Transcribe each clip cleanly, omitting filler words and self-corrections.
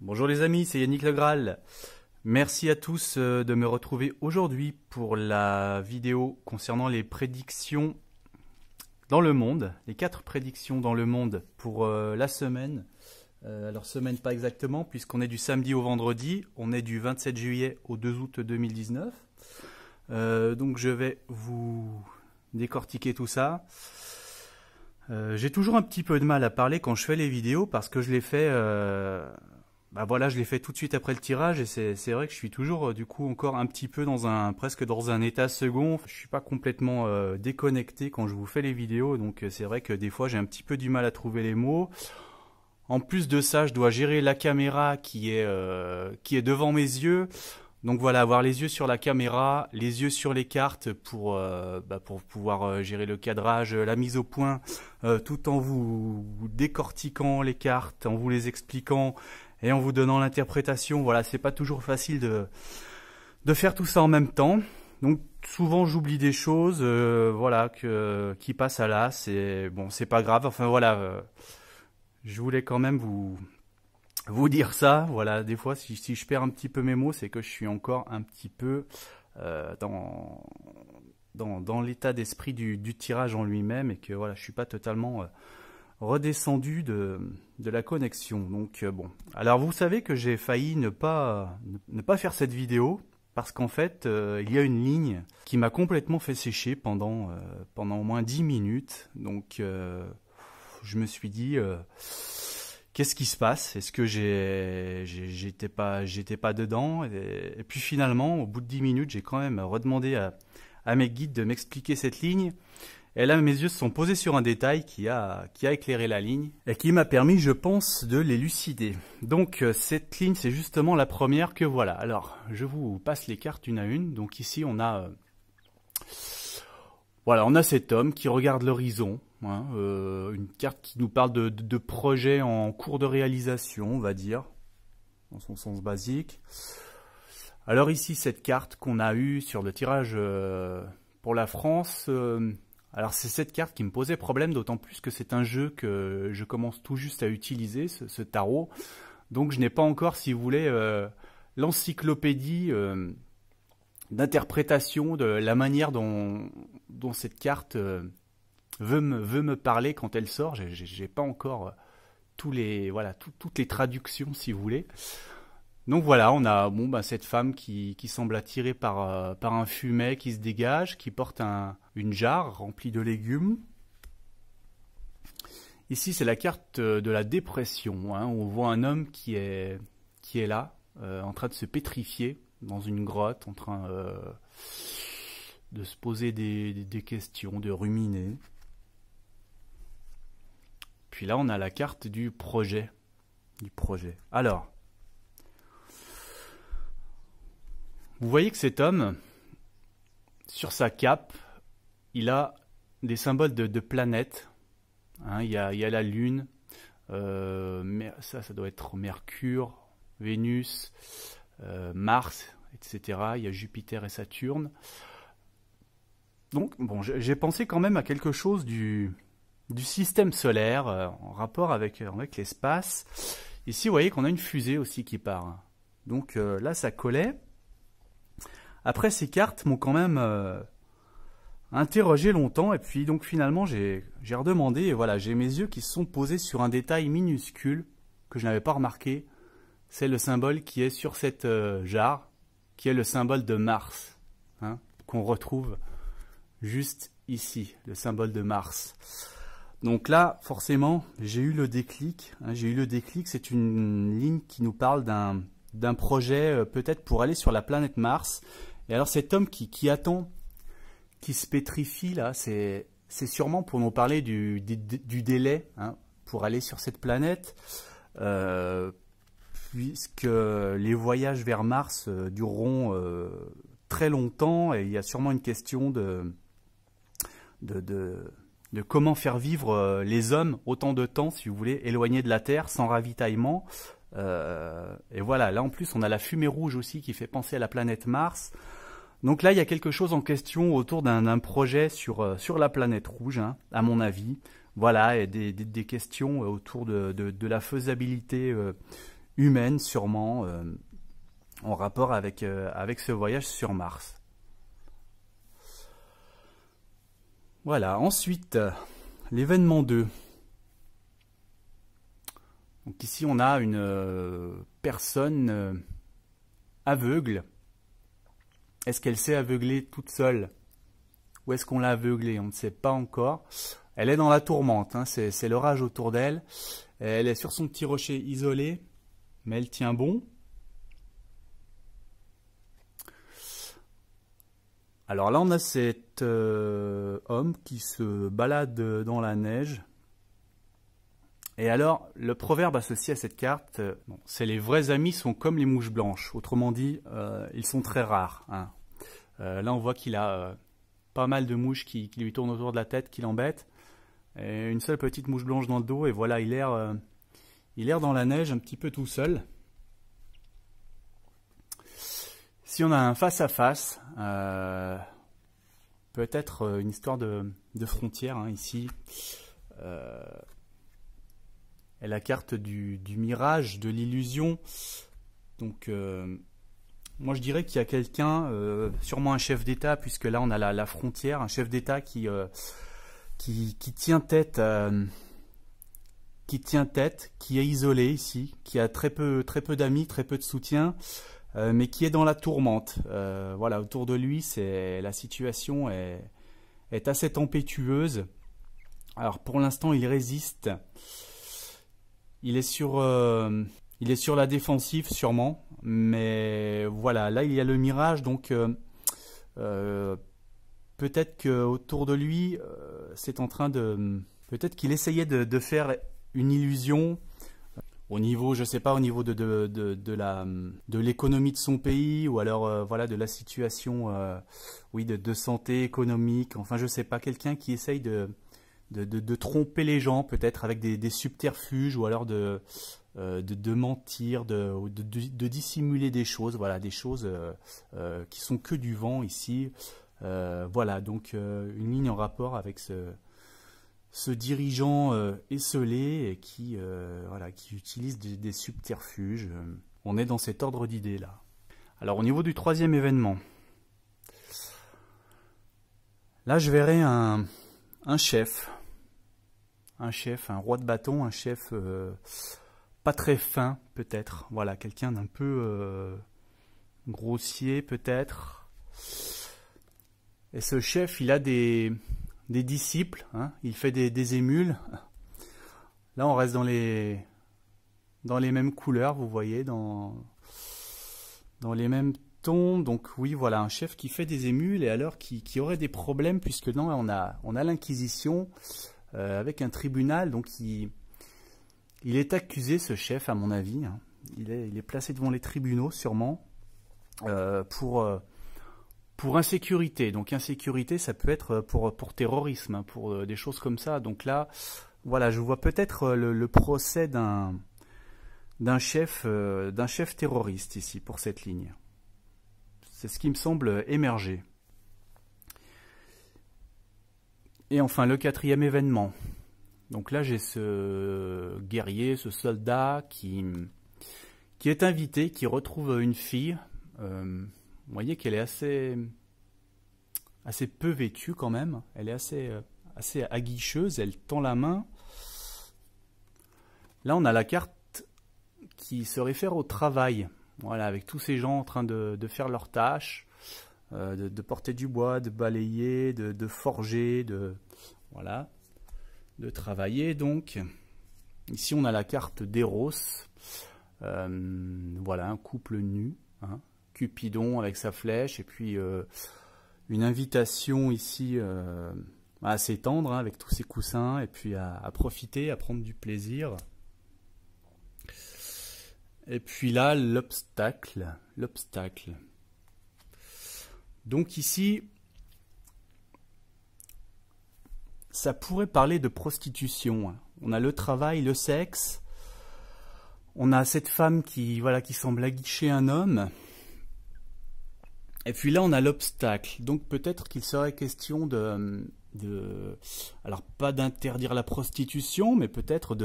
Bonjour les amis, c'est Yannick Le Graal. Merci à tous de me retrouver aujourd'hui pour la vidéo concernant les prédictions dans le monde, les 4 prédictions dans le monde pour la semaine. Alors semaine pas exactement puisqu'on est du samedi au vendredi, on est du 27 juillet au 2 août 2019. Donc je vais vous décortiquer tout ça. J'ai toujours un petit peu de mal à parler quand je fais les vidéos parce que je les fais... je l'ai fait tout de suite après le tirage et c'est vrai que je suis toujours du coup encore un petit peu presque dans un état second. Je suis pas complètement déconnecté quand je vous fais les vidéos, donc c'est vrai que des fois j'ai un petit peu du mal à trouver les mots. En plus de ça, je dois gérer la caméra qui est devant mes yeux. Donc voilà, avoir les yeux sur la caméra, les yeux sur les cartes pour pouvoir gérer le cadrage, la mise au point, tout en vous décortiquant les cartes, en vous les expliquant et en vous donnant l'interprétation. Voilà, c'est pas toujours facile de faire tout ça en même temps. Donc souvent j'oublie des choses, qui passent à l'as. C'est pas grave. Enfin voilà, je voulais quand même vous dire ça. Voilà, des fois si je perds un petit peu mes mots, c'est que je suis encore un petit peu dans l'état d'esprit du tirage en lui-même et que voilà, je suis pas totalement redescendu de la connexion. Donc bon, alors vous savez que j'ai failli ne pas faire cette vidéo parce qu'en fait il y a une ligne qui m'a complètement fait sécher pendant au moins 10 minutes. Donc je me suis dit qu'est-ce qui se passe? Est-ce que j'étais pas dedans? Et puis finalement, au bout de 10 minutes, j'ai quand même redemandé à mes guides de m'expliquer cette ligne. Et là, mes yeux se sont posés sur un détail qui a éclairé la ligne et qui m'a permis, je pense, de l'élucider. Donc cette ligne, c'est justement la première que voilà. Alors, je vous passe les cartes une à une. Donc ici, on a cet homme qui regarde l'horizon. Une carte qui nous parle de projets en cours de réalisation, on va dire, dans son sens basique. Alors ici, cette carte qu'on a eue sur le tirage pour la France, alors c'est cette carte qui me posait problème, d'autant plus que c'est un jeu que je commence tout juste à utiliser, ce tarot. Donc je n'ai pas encore, si vous voulez, l'encyclopédie d'interprétation de la manière dont cette carte... veut me parler quand elle sort. J'ai pas encore toutes les traductions, si vous voulez. Donc voilà, on a cette femme qui semble attirée par un fumet qui se dégage, qui porte une jarre remplie de légumes. Ici, c'est la carte de la dépression. On voit un homme qui est là, en train de se pétrifier dans une grotte, en train de se poser des questions, de ruminer. Puis là, on a la carte du projet. Alors, vous voyez que cet homme, sur sa cape, il a des symboles de planètes. Il y a la Lune, ça doit être Mercure, Vénus, Mars, etc. Il y a Jupiter et Saturne. Donc, bon, j'ai pensé quand même à quelque chose du système solaire en rapport avec l'espace. Ici, vous voyez qu'on a une fusée aussi qui part. Donc là, ça collait. Après, ces cartes m'ont quand même interrogé longtemps. Et puis, donc finalement, j'ai redemandé. Et voilà, j'ai mes yeux qui se sont posés sur un détail minuscule que je n'avais pas remarqué. C'est le symbole qui est sur cette jarre, qui est le symbole de Mars, qu'on retrouve juste ici, le symbole de Mars. Donc là, forcément, j'ai eu le déclic. C'est une ligne qui nous parle d'un projet peut-être pour aller sur la planète Mars. Et alors cet homme qui attend, qui se pétrifie là, c'est sûrement pour nous parler du délai pour aller sur cette planète. Puisque les voyages vers Mars dureront très longtemps et il y a sûrement une question de comment faire vivre les hommes autant de temps, si vous voulez, éloignés de la Terre, sans ravitaillement. Et voilà, là en plus on a la fumée rouge aussi qui fait penser à la planète Mars. Donc là il y a quelque chose en question autour d'un projet sur la planète rouge, à mon avis. Voilà, et des questions autour de la faisabilité humaine sûrement, en rapport avec ce voyage sur Mars. Voilà, ensuite, l'événement 2. Donc ici, on a une personne aveugle. Est-ce qu'elle s'est aveuglée toute seule? Ou est-ce qu'on l'a aveuglée? On ne sait pas encore. Elle est dans la tourmente, hein, c'est l'orage autour d'elle. Elle est sur son petit rocher isolé, mais elle tient bon. Alors là, on a cet homme qui se balade dans la neige. Et alors, le proverbe associé à cette carte, c'est les vrais amis sont comme les mouches blanches. Autrement dit, ils sont très rares. Hein. Là, on voit qu'il a pas mal de mouches qui lui tournent autour de la tête, qui l'embêtent. Et une seule petite mouche blanche dans le dos. Et voilà, il erre dans la neige un petit peu tout seul. Si on a un face-à-face, peut-être une histoire de frontière, hein, ici. Et la carte du mirage, de l'illusion. Donc, moi je dirais qu'il y a quelqu'un, sûrement un chef d'État, puisque là on a la frontière, un chef d'État qui tient tête, qui est isolé ici, qui a très peu d'amis, très peu de soutien, mais qui est dans la tourmente. Voilà, autour de lui, la situation est assez tempétueuse. Alors pour l'instant, il résiste. Il est sur la défensive sûrement, mais voilà, là il y a le mirage, donc peut-être qu'autour de lui, c'est en train de... Peut-être qu'il essayait de faire une illusion au niveau, je sais pas, au niveau de l'économie de son pays, ou alors voilà, de la situation oui, de santé économique, enfin je sais pas, quelqu'un qui essaye de tromper les gens, peut-être avec des subterfuges, ou alors de mentir, de dissimuler des choses, voilà, des choses qui sont que du vent ici. Voilà, donc une ligne en rapport avec ce dirigeant esselé et qui utilise des subterfuges. On est dans cet ordre d'idées là. Alors au niveau du troisième événement, là je verrai un chef, un roi de bâton, un chef pas très fin peut-être, voilà, quelqu'un d'un peu grossier peut-être. Et ce chef, il a des disciples, hein, il fait des émules. Là, on reste dans les mêmes couleurs, vous voyez, dans les mêmes tons. Donc oui, voilà, un chef qui fait des émules et alors qui aurait des problèmes, puisque non, on a l'Inquisition avec un tribunal, donc il est accusé, ce chef, à mon avis. Hein. Il est placé devant les tribunaux, sûrement, pour insécurité. Donc insécurité, ça peut être pour terrorisme, hein, pour des choses comme ça. Donc là, voilà, je vois peut-être le procès d'un chef terroriste ici, pour cette ligne. C'est ce qui me semble émerger. Et enfin, le quatrième événement. Donc là, j'ai ce guerrier, ce soldat qui est invité, qui retrouve une fille. Vous voyez qu'elle est assez peu vêtue quand même. Elle est assez aguicheuse, elle tend la main. Là, on a la carte qui se réfère au travail. Voilà, avec tous ces gens en train de faire leurs tâches, de porter du bois, de balayer, de forger, voilà, de travailler. Donc, ici, on a la carte d'Eros. Voilà, un couple nu, hein. Cupidon avec sa flèche, et puis une invitation ici à s'étendre, hein, avec tous ses coussins, et puis à profiter, à prendre du plaisir. Et puis là, l'obstacle. Donc ici, ça pourrait parler de prostitution. Hein. On a le travail, le sexe. On a cette femme qui semble aguicher un homme. Et puis là, on a l'obstacle. Donc peut-être qu'il serait question alors pas d'interdire la prostitution, mais peut-être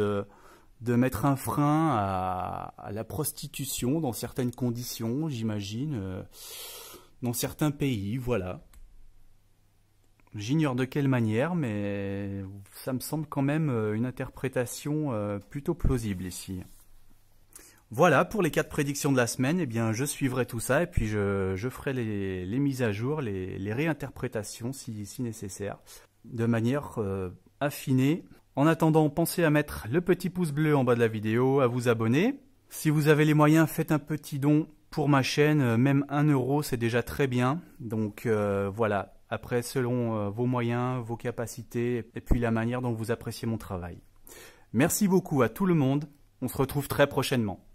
de mettre un frein à la prostitution dans certaines conditions, j'imagine, dans certains pays, voilà. J'ignore de quelle manière, mais ça me semble quand même une interprétation plutôt plausible ici. Voilà pour les 4 prédictions de la semaine, eh bien je suivrai tout ça et puis je ferai les mises à jour, les réinterprétations si nécessaire, de manière affinée. En attendant, pensez à mettre le petit pouce bleu en bas de la vidéo, à vous abonner. Si vous avez les moyens, faites un petit don pour ma chaîne, même 1 € c'est déjà très bien. Donc voilà, après selon vos moyens, vos capacités et puis la manière dont vous appréciez mon travail. Merci beaucoup à tout le monde, on se retrouve très prochainement.